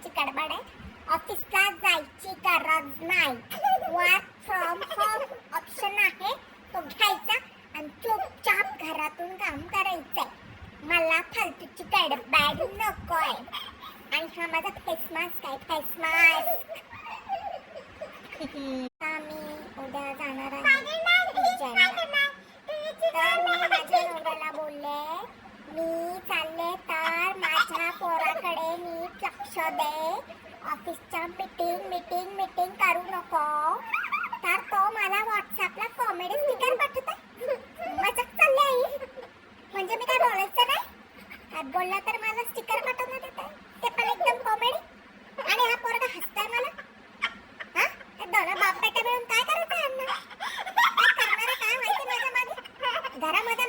फालतूची गडबड आहे. ऑफिसला जायची गरज नाही. वर्क फ्रॉम होम ऑप्शन आहे, तो घ्यायचा आणि चुपचाप घरातून काम करायचंय. मला फालतूची गडबड नकोय. आणि हा माझा फेस मास्क आहे, फेस मास्क. मी उद्या जाणार आहे उज्जैनला. तर मी माझ्या नवऱ्याला बोलले, मी चालले तर माझ्या पोराकडे नीट लक्ष दे. ऑफिसच्या मीटिंग करू नको. तर तो मला व्हॉट्सअपला कॉमेडी स्टिकर पाठवतो. मजाक चालली आहे. म्हणजे मी काय बोलायचं नाही. काय बोलला तर मला स्टिकर पाठवण्यात येते, ते पण एकदम कॉमेडी. आणि हा पोरगा हसताय मला. हा, हे दोन बाप बेटा मिळून काय करायचं यांना? काय करणार आहे काय माहिती माझ्या मागे. घरामध्ये